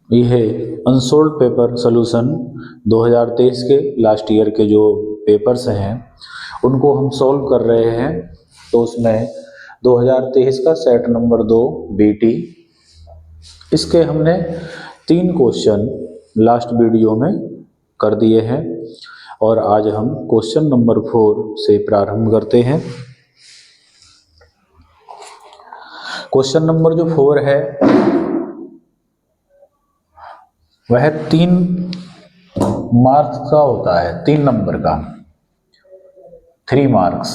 ये है unsold paper solution 2023 के लास्ट ईयर के जो पेपर्स हैं उनको हम सॉल्व कर रहे हैं। तो उसमें 2023 का सेट नंबर 2 बीटी, इसके हमने 3 क्वेश्चन लास्ट वीडियो में कर दिए हैं और आज हम क्वेश्चन नंबर 4 से प्रारंभ करते हैं। क्वेश्चन नंबर जो 4 है वह 3 मार्क्स का होता है, 3 नंबर का, 3 मार्क्स।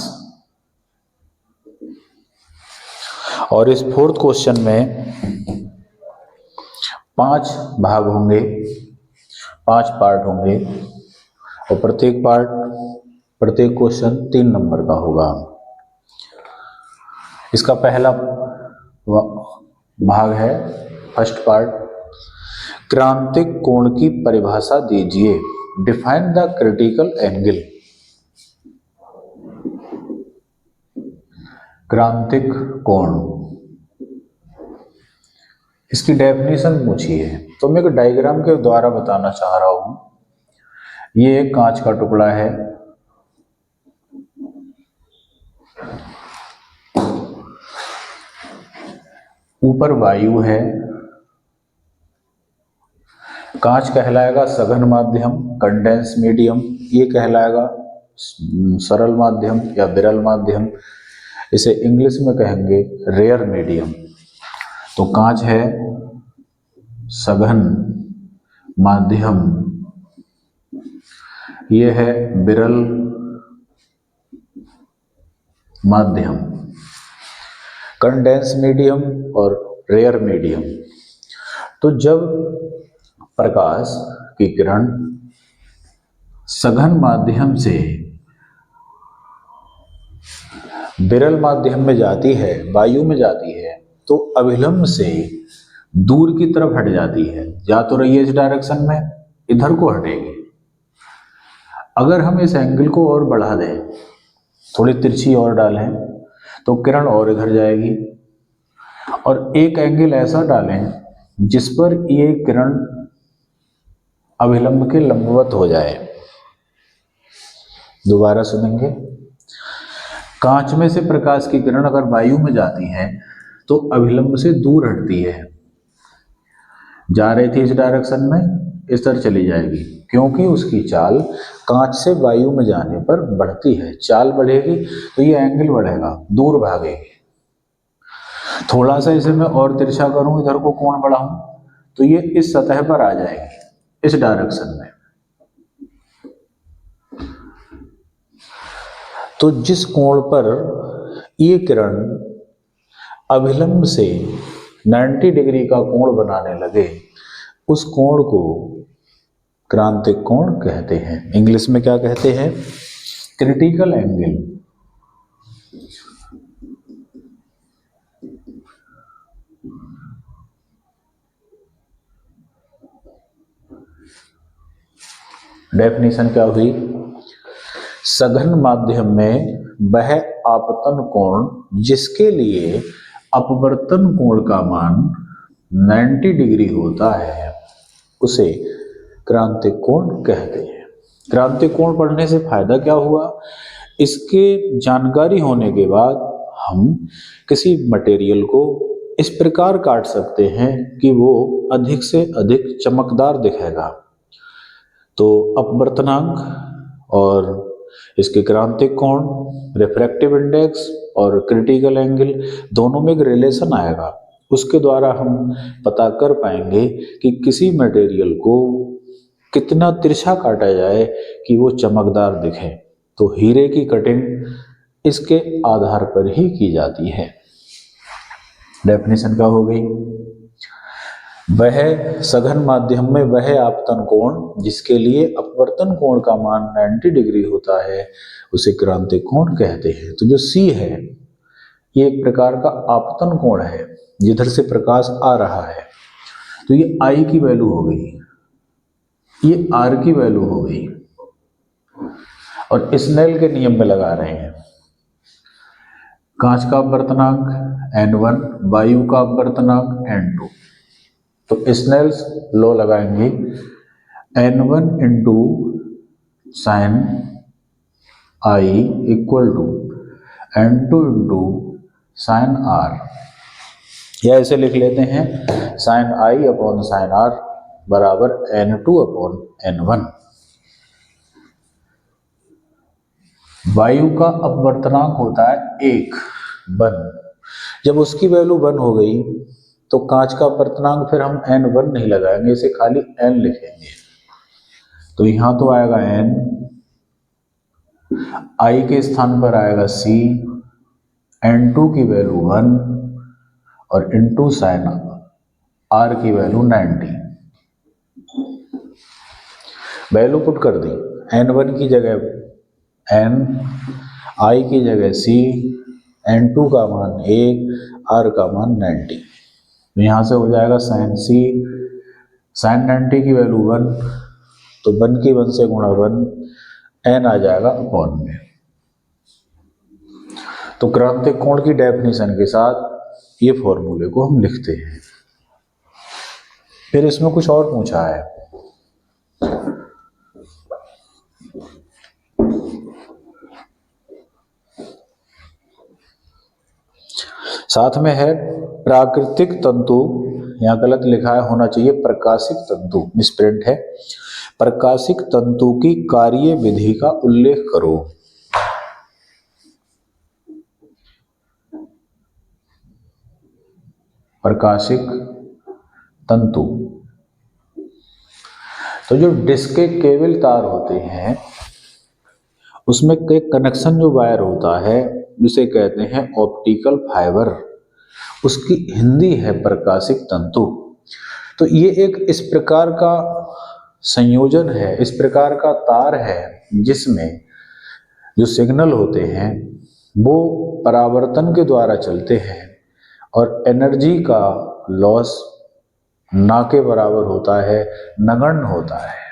और इस 4th क्वेश्चन में 5 भाग होंगे, 5 पार्ट होंगे और प्रत्येक क्वेश्चन 3 नंबर का होगा। इसका पहला भाग है, फर्स्ट पार्ट, क्रांतिक कोण की परिभाषा दीजिए, डिफाइन द क्रिटिकल एंगल। क्रांतिक कोण, इसकी डेफिनेशन पूछी है तो मैं एक डायग्राम के द्वारा बताना चाह रहा हूं। ये एक कांच का टुकड़ा है, ऊपर वायु है, कांच कहलाएगा सघन माध्यम, कंडेंस मीडियम, ये कहलाएगा सरल माध्यम या विरल माध्यम, इसे इंग्लिश में कहेंगे रेयर मीडियम। तो कांच है सघन माध्यम, ये है विरल माध्यम, कंडेंस मीडियम और रेयर मीडियम। तो जब प्रकाश की किरण सघन माध्यम से विरल माध्यम में जाती है, वायु में जाती है, तो अभिलंब से दूर की तरफ हट जाती है। जा तो रही है इस डायरेक्शन में, इधर को हटेगी। अगर हम इस एंगल को और बढ़ा दें, थोड़ी तिरछी और डालें, तो किरण और इधर जाएगी। और एक एंगल ऐसा डालें जिस पर ये किरण अभिलंब के लंबवत हो जाए। दोबारा सुनेंगे, कांच में से प्रकाश की किरण अगर वायु में जाती है तो अभिलंब से दूर हटती है। जा रही थी इस डायरेक्शन में, इस तरह चली जाएगी, क्योंकि उसकी चाल कांच से वायु में जाने पर बढ़ती है। चाल बढ़ेगी तो ये एंगल बढ़ेगा, दूर भागेगी। थोड़ा सा इसे मैं और तिरछा करूं, इधर को कोण बढ़ाऊं, तो ये इस सतह पर आ जाएगी, इस डायरेक्शन में। तो जिस कोण पर ये किरण अभिलंब से 90 डिग्री का कोण बनाने लगे, उस कोण को क्रांतिक कोण कहते हैं। इंग्लिश में क्या कहते हैं? Critical angle. डेफिनेशन क्या हुई? सघन माध्यम में वह आपतन कोण जिसके लिए अपवर्तन कोण का मान 90 डिग्री होता है, उसे क्रांतिक कोण कहते हैं। क्रांतिक कोण पढ़ने से फायदा क्या हुआ? इसके जानकारी होने के बाद हम किसी मटेरियल को इस प्रकार काट सकते हैं कि वो अधिक से अधिक चमकदार दिखेगा। तो अपवर्तनांक और इसके क्रांतिक कोण, रिफ्रैक्टिव इंडेक्स और क्रिटिकल एंगल, दोनों में एक रिलेशन आएगा। उसके द्वारा हम पता कर पाएंगे कि किसी मटेरियल को कितना तिरछा काटा जाए कि वो चमकदार दिखे। तो हीरे की कटिंग इसके आधार पर ही की जाती है। डेफिनेशन क्या हो गई? वह सघन माध्यम में वह आपतन कोण जिसके लिए अपवर्तन कोण का मान 90 डिग्री होता है, उसे क्रांतिक कोण कहते हैं। तो जो C है, ये एक प्रकार का आपतन कोण है, जिधर से प्रकाश आ रहा है। तो ये I की वैल्यू हो गई, ये R की वैल्यू हो गई, और स्नेल के नियम में लगा रहे हैं। कांच का अपवर्तनांक N1, वायु का अपवर्तनांक N2। तो स्नेल्स लॉ लगाएंगे, N1 into sine i equal to N2 into sine r, या ऐसे लिख लेते हैं साइन आई अपॉन साइन आर बराबर N2 अपॉन N1। वायु का अपवर्तनांक होता है 1 1। जब उसकी वैल्यू 1 हो गई तो कांच का अपवर्तनांक फिर हम N1 नहीं लगाएंगे, इसे खाली N लिखेंगे। तो यहां तो आएगा N, I के स्थान पर आएगा C, N2 की वैल्यू 1 और इंटू साइन R की वैल्यू 90। वैल्यू पुट कर दी, N1 की जगह N, I की जगह C, N2 का मान 1, R का मान 90। तो यहाँ से हो जाएगा साइन C, साइन 90 की वैल्यू 1, तो 1 की 1 से गुणा 1, N आ जाएगा अपॉन में। तो क्रांतिक कोण की डेफिनेशन के साथ ये फॉर्मूले को हम लिखते हैं। फिर इसमें कुछ और पूछा है, साथ में है प्राकृतिक तंतु, यहां गलत लिखा है, होना चाहिए प्रकाशिक तंतु, मिसप्रिंट है। प्रकाशिक तंतु की कार्य विधि का उल्लेख करो। प्रकाशिक तंतु, तो जो डिस्क के केबल तार होते हैं उसमें एक कनेक्शन जो वायर होता है जिसे कहते हैं ऑप्टिकल फाइबर, उसकी हिंदी है प्रकाशिक तंतु। तो ये एक इस प्रकार का संयोजन है, इस प्रकार का तार है जिसमें जो सिग्नल होते हैं वो परावर्तन के द्वारा चलते हैं और एनर्जी का लॉस ना के बराबर होता है, नगण्य होता है।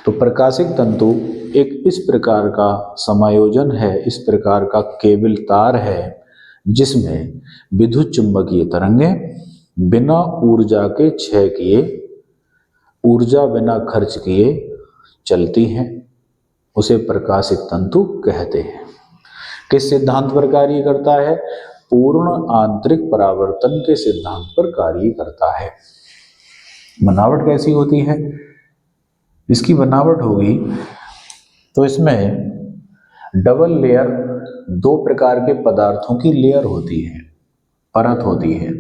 तो प्रकाशिक तंतु एक इस प्रकार का समायोजन है, इस प्रकार का केबल तार है जिसमें विद्युत चुंबकीय तरंगें बिना ऊर्जा के क्षय किए, ऊर्जा बिना खर्च किए चलती हैं, उसे प्रकाशिक तंतु कहते हैं। किस सिद्धांत पर कार्य करता है? पूर्ण आंतरिक परावर्तन के सिद्धांत पर कार्य करता है। बनावट कैसी होती है? इसकी बनावट होगी तो इसमें डबल लेयर, दो प्रकार के पदार्थों की लेयर होती है, परत होती है।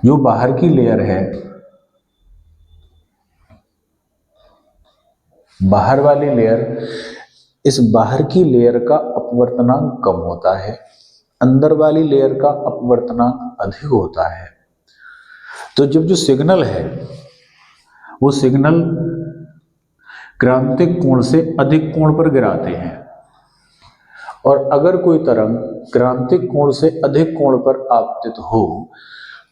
जो बाहर की लेयर है, बाहर वाली लेयर, इस बाहर की लेयर का अपवर्तनांक कम होता है, अंदर वाली लेयर का अपवर्तनांक अधिक होता है। तो जब जो सिग्नल है वो सिग्नल क्रांतिक कोण से अधिक कोण पर गिराते हैं, और अगर कोई तरंग क्रांतिक कोण से अधिक कोण पर आपतित हो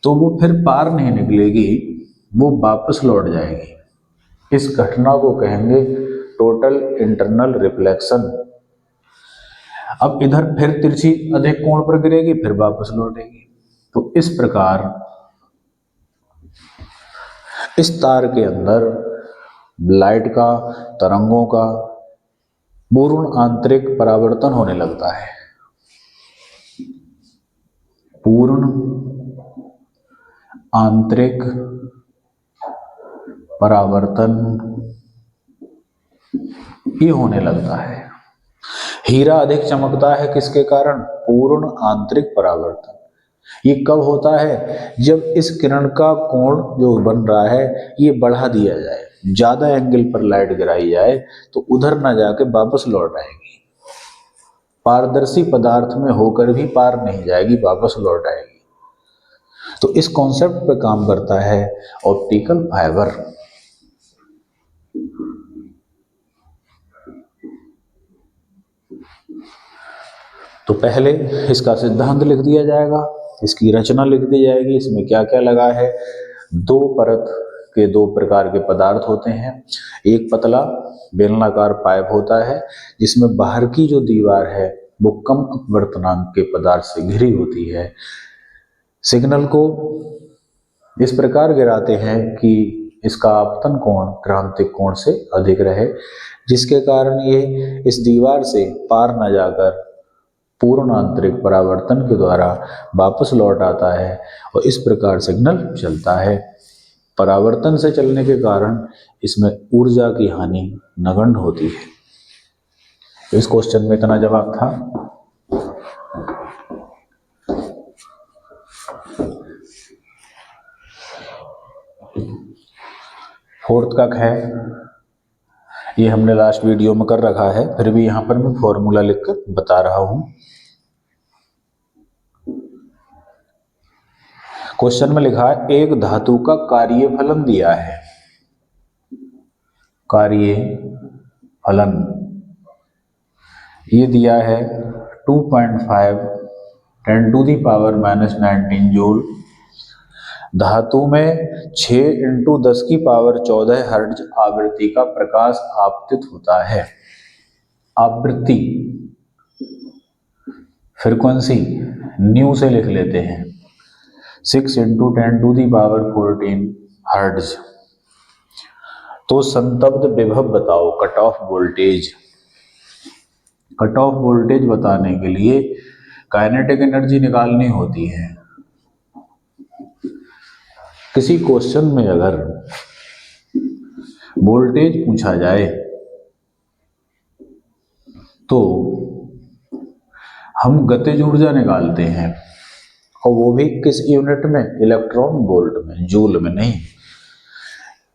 तो वो फिर पार नहीं निकलेगी, वो वापस लौट जाएगी। इस घटना को कहेंगे टोटल इंटरनल रिफ्लेक्शन। अब इधर फिर तिरछी अधिक कोण पर गिरेगी, फिर वापस लौटेगी। तो इस प्रकार इस तार के अंदर लाइट का, तरंगों का पूर्ण आंतरिक परावर्तन होने लगता है। पूर्ण आंतरिक परावर्तन ये होने लगता है। हीरा अधिक चमकता है किसके कारण? पूर्ण आंतरिक परावर्तन। ये कब होता है? जब इस किरण का कोण जो बन रहा है ये बढ़ा दिया जाए, ज्यादा एंगल पर लाइट गिराई जाए तो उधर ना जाके वापस लौट आएगी। पारदर्शी पदार्थ में होकर भी पार नहीं जाएगी, वापस लौट आएगी। तो इस कॉन्सेप्ट पे काम करता है ऑप्टिकल फाइबर। तो पहले इसका सिद्धांत लिख दिया जाएगा, इसकी रचना लिख दी जाएगी, इसमें क्या क्या लगा है। दो परत के दो प्रकार के पदार्थ होते हैं। एक पतला बेलनाकार पाइप होता है जिसमें बाहर की जो दीवार है वो कम अपवर्तनांक के पदार्थ से घिरी होती है। सिग्नल को इस प्रकार गिराते हैं कि इसका आपतन कोण क्रांतिक कोण से अधिक रहे, जिसके कारण ये इस दीवार से पार न जाकर पूर्ण आंतरिक परावर्तन के द्वारा वापस लौट आता है और इस प्रकार सिग्नल चलता है। परावर्तन से चलने के कारण इसमें ऊर्जा की हानि नगण्य होती है। तो इस क्वेश्चन में इतना जवाब था। फोर्थ का है, ये हमने लास्ट वीडियो में कर रखा है, फिर भी यहां पर मैं फॉर्मूला लिखकर बता रहा हूं। क्वेश्चन में लिखा है एक धातु का कार्यफलन दिया है, कार्यफलन ये दिया है 2.5 10⁻⁻19 जूल। धातु में 6 × 10⁻14 हर्ट्ज आवृत्ति का प्रकाश आपतित होता है। आवृत्ति फ्रीक्वेंसी न्यू से लिख लेते हैं, 6 × 10⁻14 हर्ट्ज। तो संतप्त विभव बताओ, cut off voltage. Cut off voltage बताने के लिए काइनेटिक एनर्जी निकालनी होती है। किसी क्वेश्चन में अगर वोल्टेज पूछा जाए तो हम गतिज ऊर्जा निकालते हैं, और वो भी किस यूनिट में? इलेक्ट्रॉन वोल्ट में, जूल में नहीं।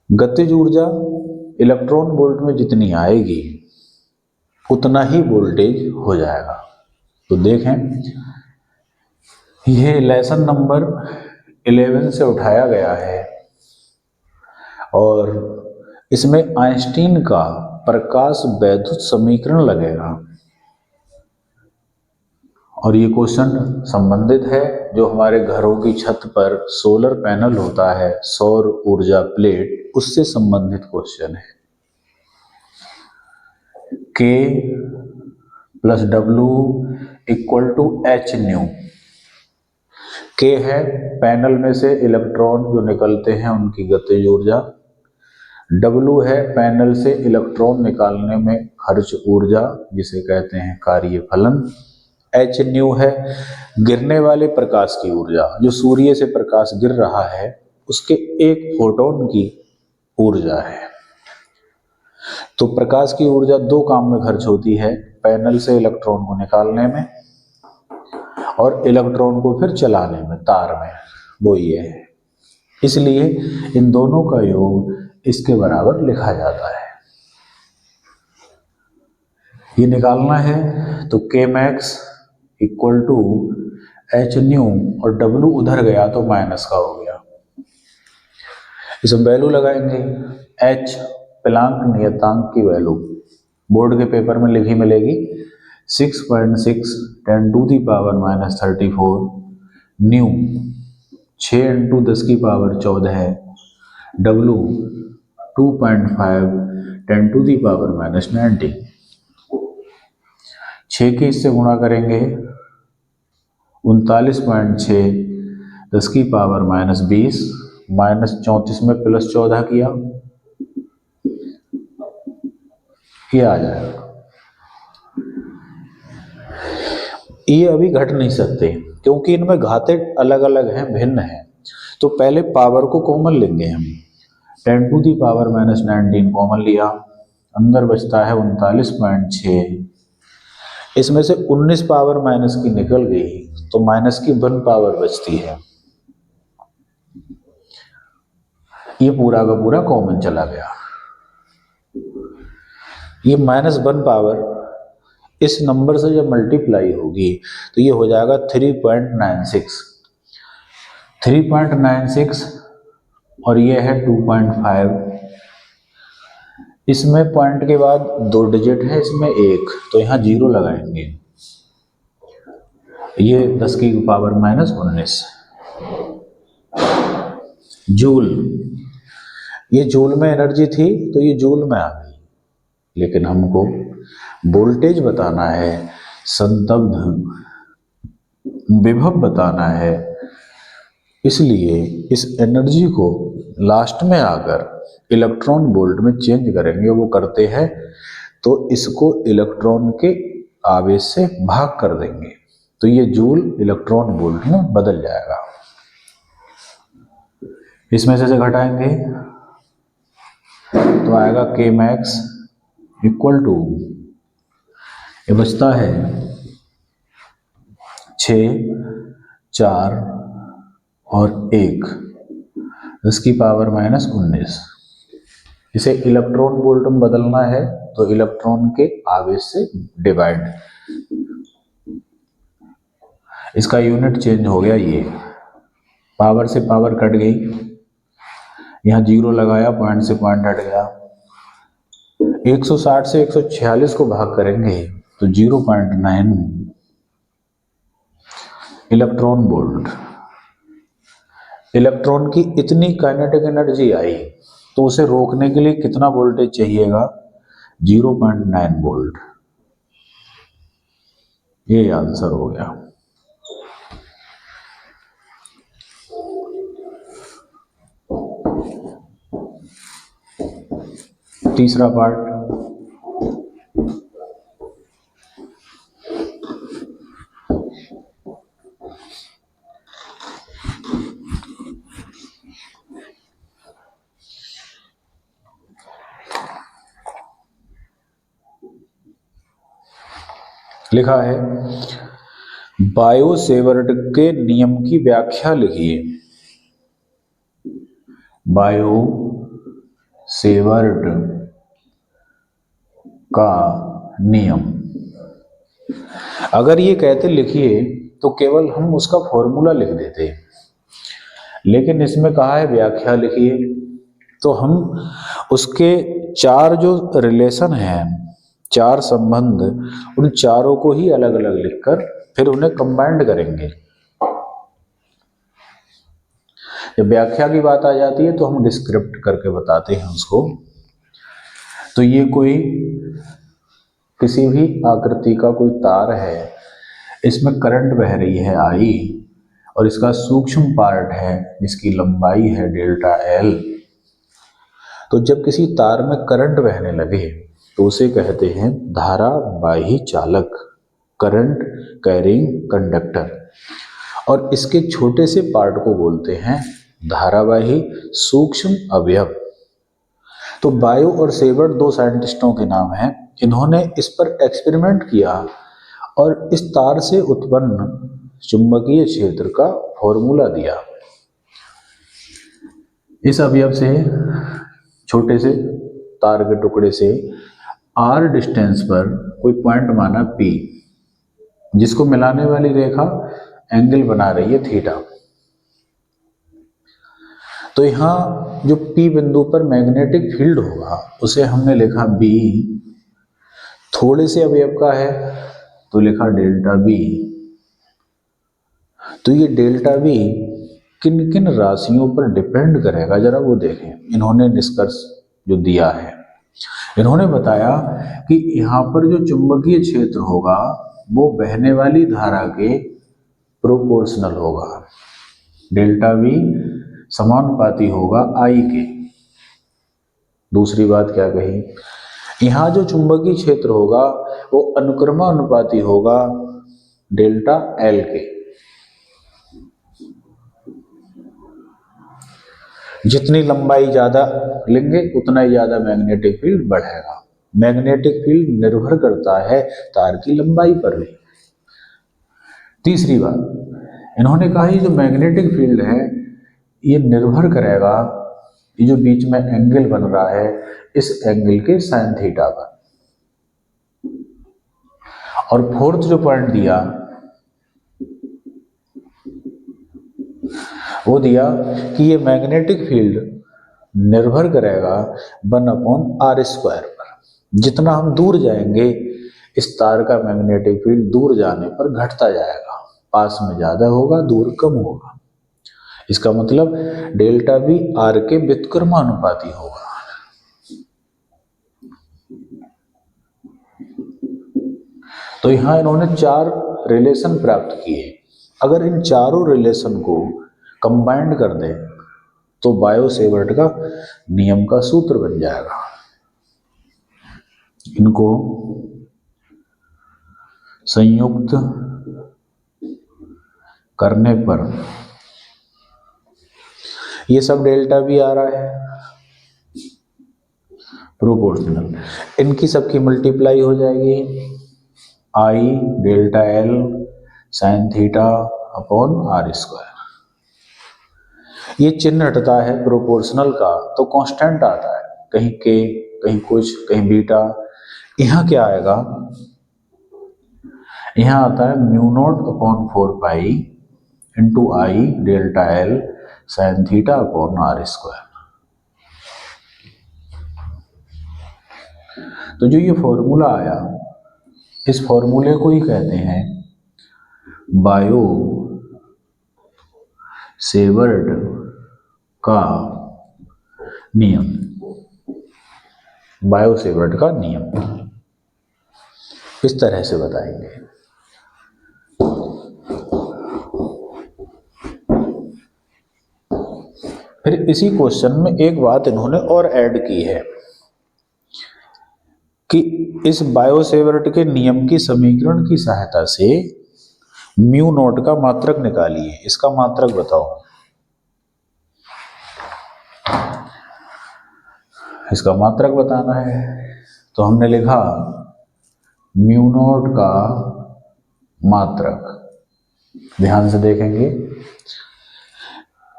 गतिज ऊर्जा इलेक्ट्रॉन वोल्ट में जितनी आएगी उतना ही वोल्टेज हो जाएगा। तो देखें, यह लेसन नंबर 11 से उठाया गया है और इसमें आइंस्टीन का प्रकाश वैद्युत समीकरण लगेगा। और ये क्वेश्चन संबंधित है जो हमारे घरों की छत पर सोलर पैनल होता है, सौर ऊर्जा प्लेट, उससे संबंधित क्वेश्चन है। K + W = h new. K है पैनल में से इलेक्ट्रॉन जो निकलते हैं उनकी गतिज ऊर्जा, W है पैनल से इलेक्ट्रॉन निकालने में खर्च ऊर्जा जिसे कहते हैं कार्यफलन, h न्यू है गिरने वाले प्रकाश की ऊर्जा, जो सूर्य से प्रकाश गिर रहा है उसके एक फोटोन की ऊर्जा है। तो प्रकाश की ऊर्जा दो काम में खर्च होती है, पैनल से इलेक्ट्रॉन को निकालने में और इलेक्ट्रॉन को फिर चलाने में तार में, वो ये है। इसलिए इन दोनों का योग इसके बराबर लिखा जाता है। ये निकालना है तो Kmax = h न्यू और W उधर गया तो माइनस का हो गया। इसमें वैल्यू लगाएंगे, h प्लांक नियतांक की वैल्यू बोर्ड के पेपर में लिखी मिलेगी 6.6 10⁻⁻34 न्यू, 6 × 10⁻14 है, W 2.5 10⁻⁻19। 6 के इससे गुणा करेंगे 39.6 10⁻⁻20 -34 में +14 किया, ये आ जाएगा। ये अभी घट नहीं सकते क्योंकि इनमें घाते अलग अलग हैं, भिन्न हैं। तो पहले पावर को कॉमन लेंगे हम, 10⁻⁻19 कॉमन लिया, अंदर बचता है 39.6, इसमें से 19 पावर माइनस की निकल गई तो माइनस की 1 पावर बचती है। ये पूरा का पूरा कॉमन चला गया। ये -1 पावर इस नंबर से जब मल्टीप्लाई होगी तो ये हो जाएगा 3.96 और ये है 2.5। इसमें पॉइंट के बाद 2 डिजिट है, इसमें 1, तो यहाँ 0 लगाएंगे। ये 10⁻⁻19 जूल। ये जूल में एनर्जी थी तो ये जूल में आ गई, लेकिन हमको वोल्टेज बताना है, संतप्त विभव बताना है, इसलिए इस एनर्जी को लास्ट में आकर इलेक्ट्रॉन वोल्ट में चेंज करेंगे, वो करते हैं तो इसको इलेक्ट्रॉन के आवेश से भाग कर देंगे, तो ये जूल इलेक्ट्रॉन वोल्ट में बदल जाएगा। इसमें से घटाएंगे तो आएगा के मैक्स इक्वल टू, ये बचता है 6, 4 और 1, 10 की पावर -19। इसे इलेक्ट्रॉन वोल्ट में बदलना है तो इलेक्ट्रॉन के आवेश से डिवाइड, इसका यूनिट चेंज हो गया, ये पावर से पावर कट गई, यहाँ 0 लगाया, पॉइंट से पॉइंट हट गया। 160 से 146 को भाग करेंगे तो 0.9 इलेक्ट्रॉन वोल्ट। इलेक्ट्रॉन की इतनी काइनेटिक एनर्जी आई तो उसे रोकने के लिए कितना वोल्टेज चाहिएगा? 0.9 वोल्ट। ये आंसर हो गया। तीसरा पार्ट, लिखा है बायो-सेवर्ट के नियम की व्याख्या लिखिए। बायो-सेवर्ट का नियम, अगर ये कहते लिखिए तो केवल हम उसका फॉर्मूला लिख देते, लेकिन इसमें कहा है व्याख्या लिखिए, तो हम उसके 4 जो रिलेशन हैं, 4 संबंध, उन चारों को ही अलग अलग लिखकर फिर उन्हें कंबाइंड करेंगे। जब व्याख्या की बात आ जाती है तो हम डिस्क्रिप्ट करके बताते हैं उसको। तो ये कोई किसी भी आकृति का कोई तार है, इसमें करंट बह रही है I, और इसका सूक्ष्म पार्ट है जिसकी लंबाई है डेल्टा L। तो जब किसी तार में करंट बहने लगे तो उसे कहते हैं धारावाही चालक, करंट कैरिंग कंडक्टर, और इसके छोटे से पार्ट को बोलते हैं धारावाही सूक्ष्म अवयव। तो बायो और सेवर्ट 2 साइंटिस्टों के नाम हैं, इन्होंने इस पर एक्सपेरिमेंट किया और इस तार से उत्पन्न चुंबकीय क्षेत्र का फॉर्मूला दिया। इस अवयव से, छोटे से तार के टुकड़े से r डिस्टेंस पर कोई पॉइंट माना P, जिसको मिलाने वाली रेखा एंगल बना रही है थीटा। तो यहाँ जो P बिंदु पर मैग्नेटिक फील्ड होगा उसे हमने लिखा B, थोड़े से अवयव का है तो लिखा डेल्टा B। तो ये डेल्टा B किन किन राशियों पर डिपेंड करेगा, जरा वो देखें। इन्होंने निष्कर्ष जो दिया है, इन्होंने बताया कि यहाँ पर जो चुंबकीय क्षेत्र होगा वो बहने वाली धारा के प्रोपोर्शनल होगा, डेल्टा V समानुपाती होगा I के। दूसरी बात क्या कही, यहाँ जो चुंबकीय क्षेत्र होगा वो अनुक्रमानुपाती होगा डेल्टा L के। जितनी लंबाई ज्यादा लेंगे उतना ही ज्यादा मैग्नेटिक फील्ड बढ़ेगा। मैग्नेटिक फील्ड निर्भर करता है तार की लंबाई पर भी। तीसरी बात, इन्होंने कहा ये जो मैग्नेटिक फील्ड है ये निर्भर करेगा, ये जो बीच में एंगल बन रहा है इस एंगल के साइन थीटा पर। और फोर्थ जो पॉइंट दिया वो दिया कि ये मैग्नेटिक फील्ड निर्भर करेगा 1/r² पर। जितना हम दूर जाएंगे इस तार का मैग्नेटिक फील्ड दूर जाने पर घटता जाएगा, पास में ज्यादा होगा, दूर कम होगा। इसका मतलब डेल्टा V R के व्युत्क्रमानुपाती होगा। तो यहां इन्होंने 4 रिलेशन प्राप्त किए। अगर इन चारों रिलेशन को कंबाइंड कर दें तो बायो सेवर्ट का नियम का सूत्र बन जाएगा। इनको संयुक्त करने पर ये सब डेल्टा भी आ रहा है प्रोपोर्शनल, इनकी सबकी मल्टीप्लाई हो जाएगी I delta L sine theta upon r square. ये चिन्ह हटता है प्रोपोर्शनल का तो कांस्टेंट आता है, कहीं के कहीं कुछ कहीं बीटा। यहाँ क्या आएगा, यहाँ आता है mu naught upon 4 pi into i delta L sine theta upon r square. तो जो ये फॉर्मूला आया, इस फॉर्मूले को ही कहते हैं बायो सेवर्ट का नियम। बायो सेवर्ट का नियम इस तरह से बताएंगे। फिर इसी क्वेश्चन में एक बात इन्होंने और ऐड की है कि इस बायो सेवर्ट के नियम की समीकरण की सहायता से म्यू नॉट का मात्रक निकालिए। इसका मात्रक बताओ। इसका मात्रक बताना है तो हमने लिखा म्यू नॉट का मात्रक। ध्यान से देखेंगे,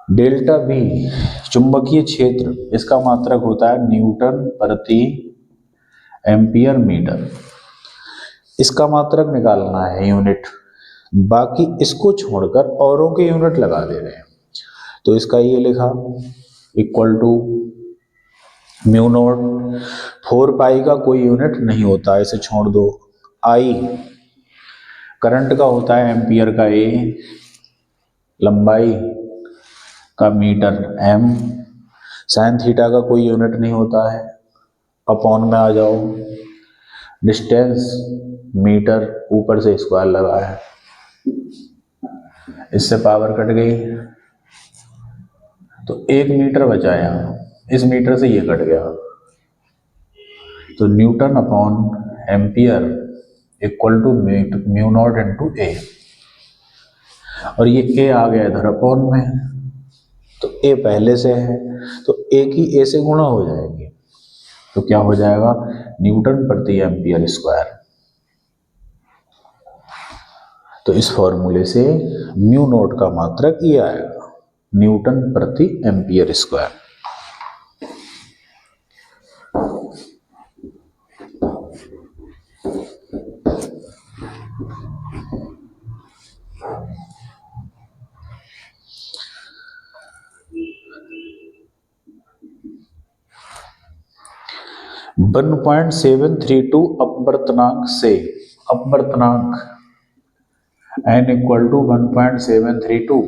डेल्टा बी चुंबकीय क्षेत्र, इसका मात्रक होता है न्यूटन प्रति एम्पियर मीटर। इसका मात्रक निकालना है यूनिट, बाकी इसको छोड़कर औरों के यूनिट लगा दे रहे हैं। तो इसका ये लिखा इक्वल टू म्यू नॉट 4 पाई का कोई यूनिट नहीं होता, इसे छोड़ दो। आई करंट का होता है एम्पियर का, ए लंबाई का मीटर, एम साइन थीटा का कोई यूनिट नहीं होता है। अपॉन में आ जाओ, डिस्टेंस मीटर, ऊपर से स्क्वायर लगा है, इससे पावर कट गई तो 1 मीटर बचा यहाँ, इस मीटर से ये कट गया तो newton upon ampere equal to mu naught into A. और ये ए आ गया इधर अपॉन में, तो ए पहले से है तो ए की ए से गुणा हो जाएगी, तो क्या हो जाएगा न्यूटन प्रति एम्पियर स्क्वायर। तो इस फॉर्मूले से म्यू नॉट का मात्रक ये आएगा न्यूटन प्रति एम्पियर स्क्वायर। वन 1.732 अपवर्तनांक से, अपवर्तनांक n इक्वल टू 1.732,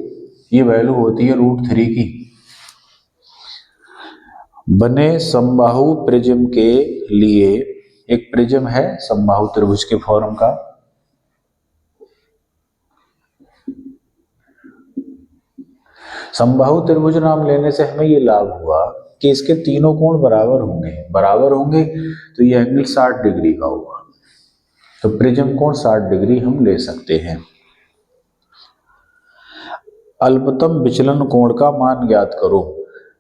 ये वैल्यू होती है √3 की। बने समबाहु प्रिज्म के लिए, एक प्रिज्म है समबाहु त्रिभुज के फॉर्म का, समबाहु त्रिभुज नाम लेने से हमें ये लाभ हुआ कि इसके तीनों कोण बराबर होंगे। बराबर होंगे तो ये एंगल 60 डिग्री का होगा, तो प्रिज्म कोण 60 डिग्री हम ले सकते हैं। अल्पतम विचलन कोण का मान ज्ञात करो,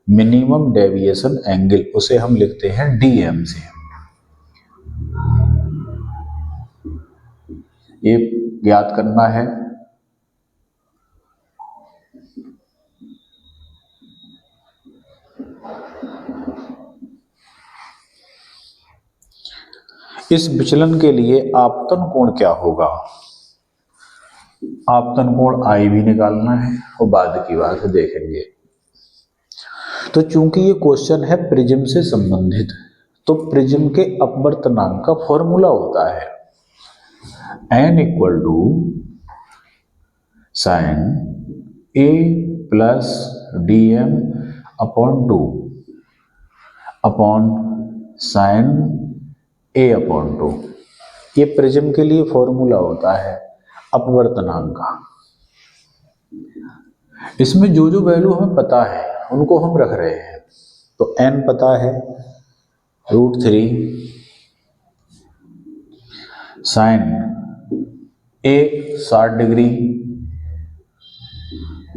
मिनिमम डेविएशन एंगल, उसे हम लिखते हैं डीएम से। ये ज्ञात करना है। इस विचलन के लिए आपतन कोण क्या होगा, आपतन कोण आई भी निकालना है, वो बाद की बात देखेंगे। तो चूंकि ये क्वेश्चन है प्रिज्म से संबंधित, तो प्रिज्म के अपवर्तनांक का फॉर्मूला होता है n equal to sine a plus dm upon 2 upon sine a upon 2। ये प्रिज्म के लिए फॉर्मूला होता है अपवर्तनांक का। इसमें जो जो वैल्यू हमें पता है उनको हम रख रहे हैं। तो n पता है √3 sine a 60 degree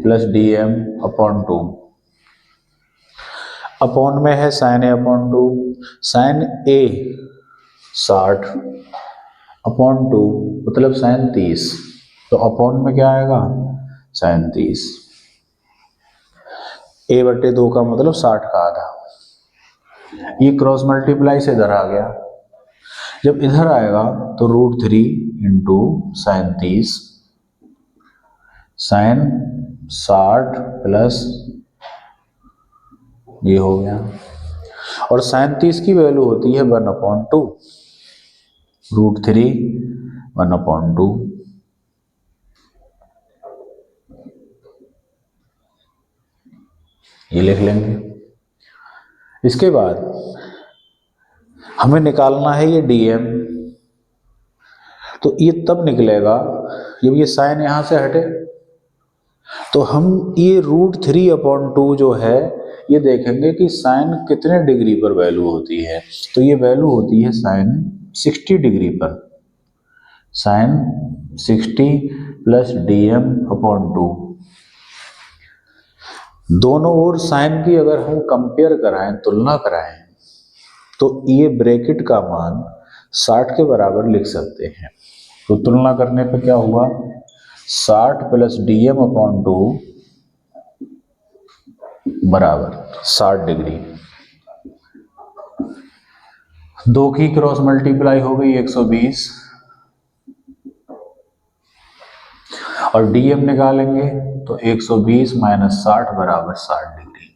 plus dm/2 upon में है sign a/2 sign a 60 upon 2 मतलब साइन 30। तो अपॉन में क्या आएगा साइन 30। a/2 का मतलब 60 का आधा। ये क्रॉस मल्टीप्लाई से इधर आ गया। जब इधर आएगा तो √3 इंटू साइन 30 साइन 60 प्लस ये हो गया। और साइन 30 की वैल्यू होती है 1/2 √3 1/2। ये लिख लेंगे। इसके बाद हमें निकालना है ये dm। तो ये तब निकलेगा जब ये साइन यहां से हटे। तो हम ये √3/2 जो है ये देखेंगे कि साइन कितने डिग्री पर वैल्यू होती है। तो ये वैल्यू होती है साइन 60 डिग्री पर। Sine 60 plus dm/2। दोनों ओर साइन की अगर हम कंपेयर कराएं, तुलना कराएं, तो ये ब्रैकेट का मान 60 के बराबर लिख सकते हैं। तो तुलना करने पे क्या हुआ 60 प्लस dm/2 बराबर 60 डिग्री। 2 की क्रॉस मल्टीप्लाई हो गई 120 और dm निकालेंगे तो 120 माइनस 60 बराबर 60 डिग्री।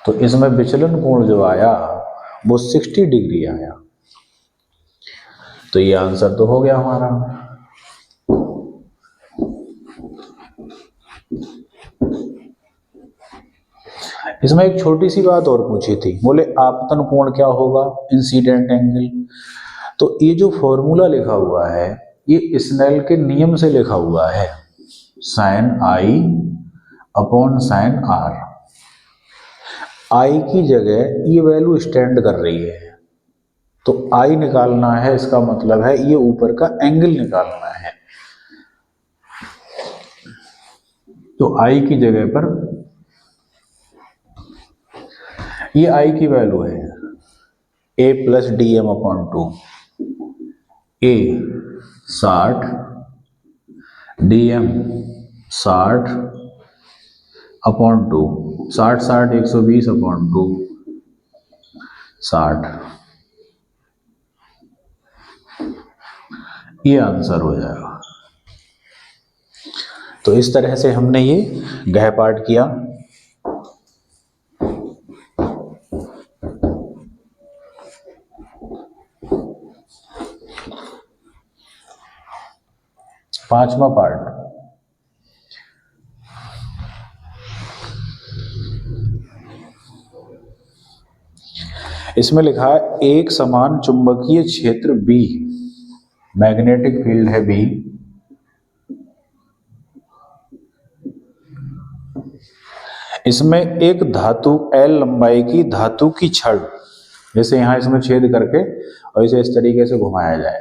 तो इसमें विचलन कोण जो आया वो 60 डिग्री आया। तो ये आंसर तो हो गया हमारा। इसमें एक छोटी सी बात और पूछी थी, बोले आपतन कोण क्या होगा इंसिडेंट एंगल। तो ये जो फॉर्मूला लिखा हुआ है ये स्नेल के नियम से लिखा हुआ है, sine I upon sine r. I की जगह ये वैल्यू स्टैंड कर रही है तो आई निकालना है, इसका मतलब है ये ऊपर का एंगल निकालना है। तो आई की जगह पर ये आई की वैल्यू है a plus dm/2। a 60 dm 60/2 60 120/2 60। ये आंसर हो जाएगा। तो इस तरह से हमने ये गृहपाठ किया। पांचवा पार्ट, इसमें लिखा है एक समान चुंबकीय क्षेत्र B, मैग्नेटिक फील्ड है B, इसमें एक धातु L लंबाई की धातु की छड़, जैसे यहां इसमें छेद करके और इसे इस तरीके से घुमाया जाए,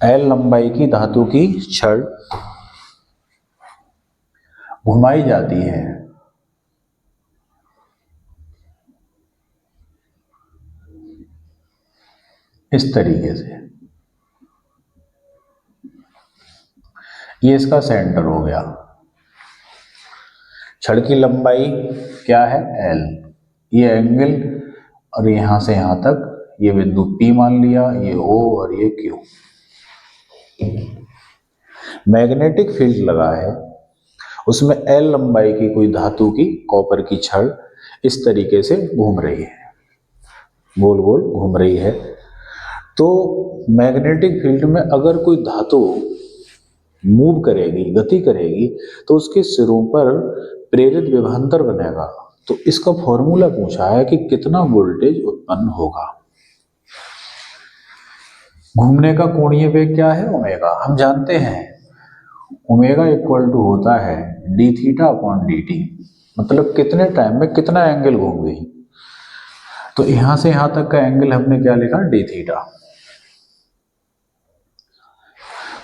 L लंबाई की धातु की छड़ घुमाई जाती है। इस तरीके से ये इसका सेंटर हो गया। छड़ की लंबाई क्या है L, ये एंगल और यहां से यहां तक ये बिंदु P मान लिया, ये O और ये Q। मैग्नेटिक फील्ड लगा है, उसमें L लंबाई की कोई धातु की कॉपर की छड़ इस तरीके से घूम रही है, गोल गोल घूम रही है। तो मैग्नेटिक फील्ड में अगर कोई धातु मूव करेगी, गति करेगी, तो उसके सिरों पर प्रेरित विभवांतर बनेगा। तो इसका फॉर्मूला पूछा है कि कितना वोल्टेज उत्पन्न होगा। घूमने का कोणीय वेग क्या है ओमेगा, हम जानते हैं ओमेगा इक्वल टू होता है D theta upon d T, मतलब कितने टाइम में कितना एंगल घूम गई। तो यहां से यहां तक का एंगल हमने क्या लिखा, डी थीटा।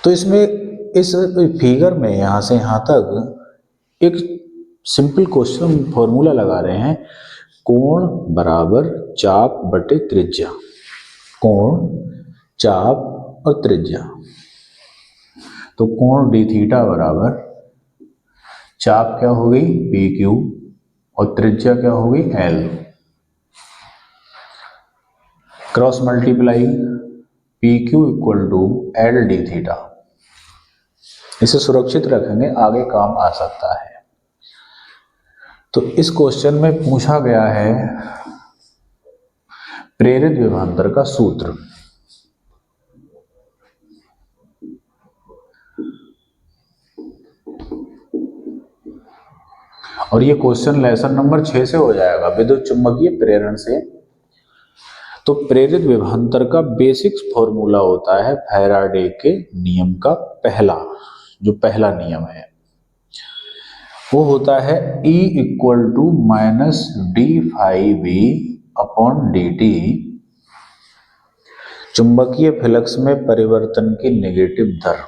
तो इसमें इस फिगर में यहां से यहां तक एक सिंपल क्वेश्चन फॉर्मूला लगा रहे हैं, कोण बराबर चाप बटे त्रिज्या। कोण, चाप और त्रिज्या। तो कोण डी थीटा बराबर चाप क्या हो गई, पी क्यू, और त्रिज्या क्या हो गई, l. Cross multiply p q equal to l d theta. इसे सुरक्षित रखेंगे, आगे काम आ सकता है। तो इस क्वेश्चन में पूछा गया है प्रेरित विभवांतर का सूत्र। और ये क्वेश्चन लेसन नंबर 6 से हो जाएगा, विद्युत चुंबकीय प्रेरण से। तो प्रेरित विभवांतर का बेसिक फॉर्मूला होता है फैराडे के नियम का पहला नियम है, वो होता है E equal to minus d phi b upon d t, चुंबकीय फ्लक्स में परिवर्तन की नेगेटिव दर।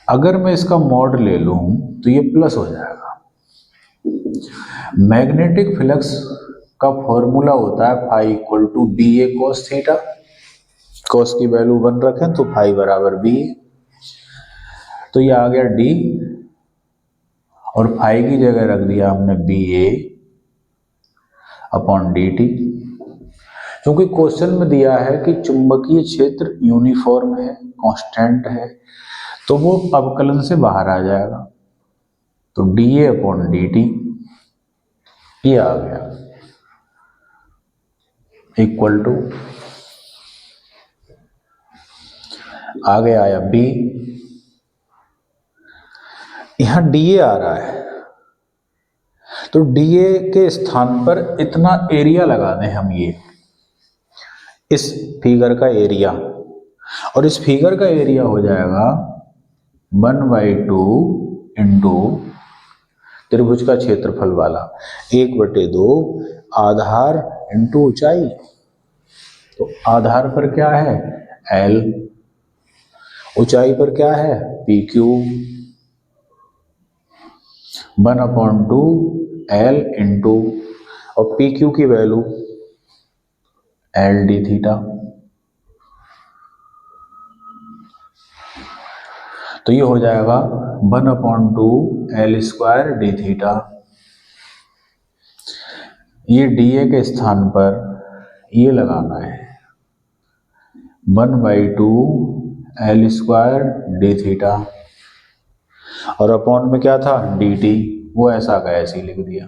अगर मैं इसका मॉड ले लूं तो ये प्लस हो जाएगा। मैग्नेटिक फ्लक्स का फॉर्मूला होता है phi equal to b a cos theta. Cos की वैल्यू 1 रखें तो फाई बराबर बी। तो ये आ गया डी, और फाई की जगह रख दिया हमने बी ए अपॉन डी टी। क्योंकि क्वेश्चन में दिया है कि चुंबकीय क्षेत्र यूनिफॉर्म है, कांस्टेंट है, तो वो अवकलन से बाहर आ जाएगा। तो D A upon d T ये आ गया इक्वल टू, आगे आया बी, यहां डीए आ रहा है, तो डीए के स्थान पर इतना एरिया लगा दें हम, ये इस फिगर का एरिया, और इस फिगर का एरिया हो जाएगा 1/2 इंटू त्रिभुज का क्षेत्रफल वाला 1/2 आधार इंटू ऊंचाई। तो आधार पर क्या है L, ऊंचाई पर क्या है PQ, 1/2 L इंटू, और PQ की वैल्यू L डी थीटा। तो ये हो जाएगा 1/2 L स्क्वायर डी थीटा। ये डीए के स्थान पर ये लगाना है 1/2 L स्क्वायर डी थीटा, और अपॉन में क्या था डी टी, वो ऐसा का ऐसे ही लिख दिया।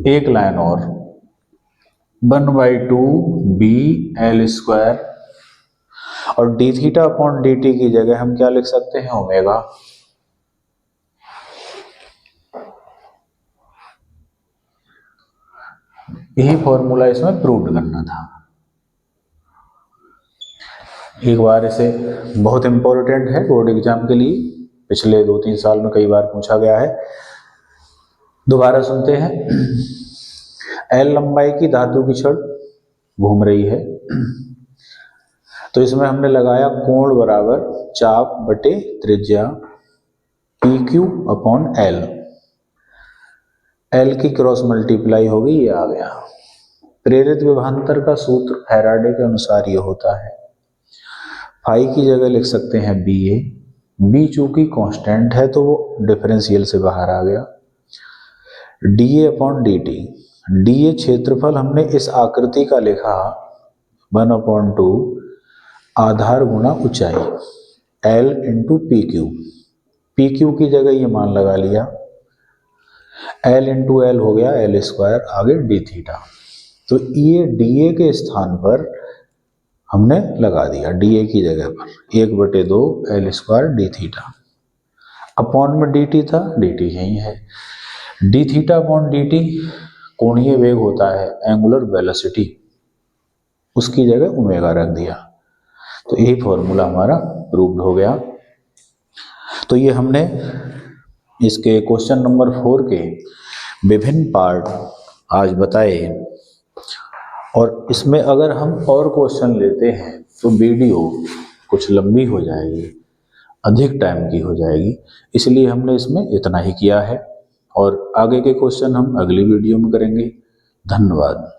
एक लाइन और 1/2 बी एल स्क्वायर, और D theta upon d T की जगह हम क्या लिख सकते हैं, ओमेगा। यही फॉर्मूला इसमें प्रूव करना था। एक बार इसे, बहुत इंपॉर्टेंट है बोर्ड एग्जाम के लिए, पिछले 2-3 साल में कई बार पूछा गया है। दोबारा सुनते हैं। एल लंबाई की धातु की छड़ घूम रही है, तो इसमें हमने लगाया कोण बराबर चाप बटे त्रिज्या P Q upon L. L की क्रॉस मल्टीप्लाई हो गई, ये आ गया। प्रेरित विभवांतर का सूत्र फैराडे के अनुसार ये होता है, फाई की जगह लिख सकते हैं बी ए, बी चूंकि कांस्टेंट है तो वो डिफरेंशियल से बाहर आ गया, D A upon d T. D A क्षेत्रफल हमने इस आकृति का लिखा 1/2 आधार गुणा ऊंचाई L into P Q. P Q की जगह ये मान लगा लिया, L इंटू एल हो गया L स्क्वायर, आगे डी थीटा। तो ये डी ए के स्थान पर हमने लगा दिया, डी ए की जगह पर 1/2 L square D theta, upon में डी टी था, डी टी यही है। D theta upon d T कोणीय वेग होता है, एंगुलर वेलोसिटी, उसकी जगह ओमेगा रख दिया। तो यही फॉर्मूला हमारा प्रूव्ड हो गया। तो ये हमने इसके क्वेश्चन नंबर 4 के विभिन्न पार्ट आज बताए, और इसमें अगर हम और क्वेश्चन लेते हैं तो वीडियो कुछ लंबी हो जाएगी, अधिक टाइम की हो जाएगी, इसलिए हमने इसमें इतना ही किया है, और आगे के क्वेश्चन हम अगली वीडियो में करेंगे। धन्यवाद।